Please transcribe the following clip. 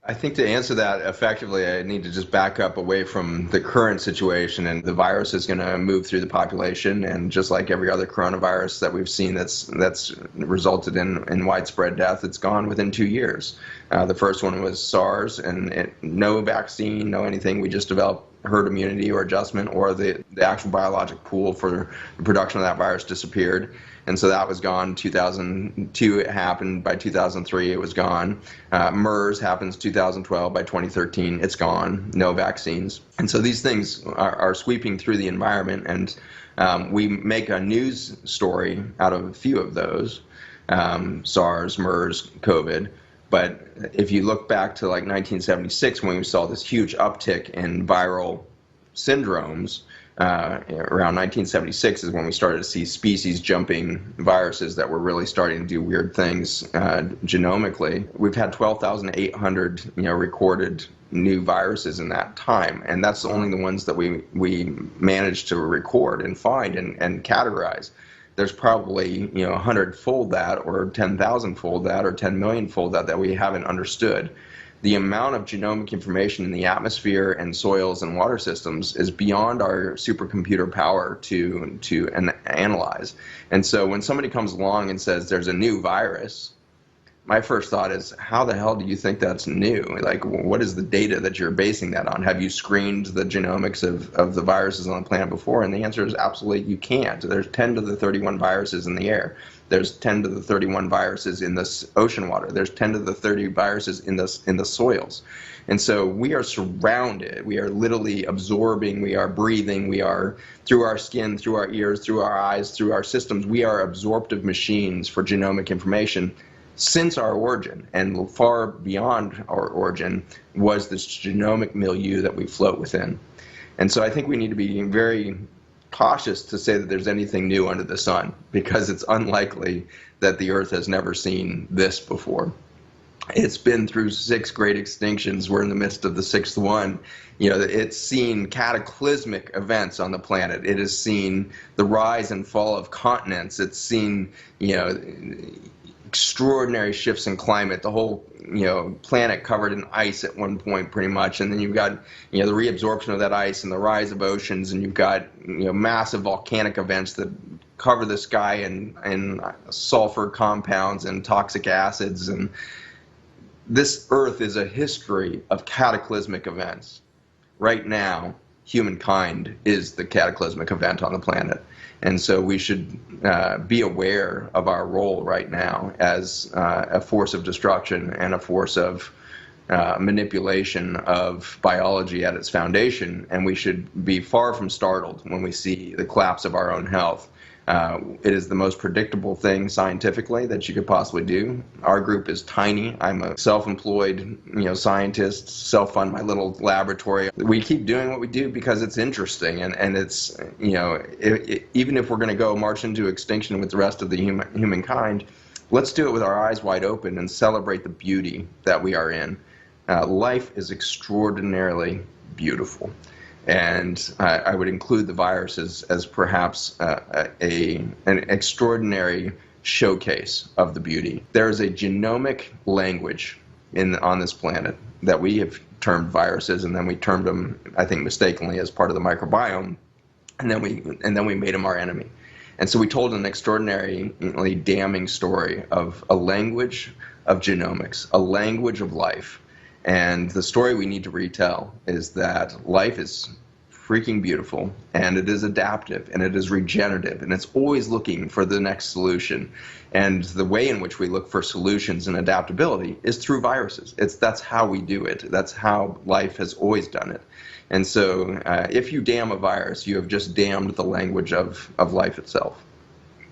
I think to answer that effectively, I need to just back up away from the current situation, and the virus is going to move through the population, and just like every other coronavirus that we've seen that's resulted in widespread death, it's gone within 2 years. The first one was SARS, and no vaccine, no anything. We just developed herd immunity or adjustment, or the actual biologic pool for the production of that virus disappeared. And so that was gone. 2002 it happened. By 2003 it was gone. MERS happens 2012. By 2013 it's gone. No vaccines. And so these things are sweeping through the environment, and we make a news story out of a few of those, SARS, MERS, COVID. But if you look back to like 1976, when we saw this huge uptick in viral syndromes, around 1976 is when we started to see species jumping viruses that were really starting to do weird things genomically. We've had 12,800 recorded new viruses in that time, and that's only the ones that we managed to record and find and categorize. There's probably 100-fold that, or 10,000-fold that, or 10 million-fold that we haven't understood. The amount of genomic information in the atmosphere and soils and water systems is beyond our supercomputer power to analyze. And so when somebody comes along and says there's a new virus, my first thought is, how the hell do you think that's new? Like, what is the data that you're basing that on? Have you screened the genomics of the viruses on the planet before? And the answer is absolutely you can't. There's 10 to the 31 viruses in the air. There's 10 to the 31 viruses in this ocean water. There's 10 to the 30 viruses in the soils. And so we are surrounded. We are literally absorbing. We are breathing. We are, through our skin, through our ears, through our eyes, through our systems, we are absorptive machines for genomic information. Since our origin, and far beyond our origin, was this genomic milieu that we float within. And so I think we need to be very cautious to say that there's anything new under the sun, because it's unlikely that the Earth has never seen this before. It's been through 6 great extinctions. We're in the midst of the 6th one. It's seen cataclysmic events on the planet. It has seen the rise and fall of continents. It's seen, extraordinary shifts in climate, the whole planet covered in ice at one point pretty much, and then you've got the reabsorption of that ice and the rise of oceans, and you've got massive volcanic events that cover the sky in sulfur compounds and toxic acids. And this Earth is a history of cataclysmic events. Right now, humankind is the cataclysmic event on the planet. And so we should be aware of our role right now as a force of destruction and a force of manipulation of biology at its foundation. And we should be far from startled when we see the collapse of our own health. It is the most predictable thing scientifically that you could possibly do. Our group is tiny. I'm a self-employed, scientist, self-fund my little laboratory. We keep doing what we do because it's interesting, and it's, even if we're going to go march into extinction with the rest of the humankind, let's do it with our eyes wide open and celebrate the beauty that we are in. Life is extraordinarily beautiful. And I would include the viruses as perhaps an extraordinary showcase of the beauty. There is a genomic language on this planet that we have termed viruses, and then we termed them, I think mistakenly, as part of the microbiome, and then we made them our enemy. And so we told an extraordinarily damning story of a language of genomics, a language of life. And the story we need to retell is that life is freaking beautiful, and it is adaptive, and it is regenerative, and it's always looking for the next solution. And the way in which we look for solutions and adaptability is through viruses. That's how we do it. That's how life has always done it. And so if you damn a virus, you have just damned the language of life itself.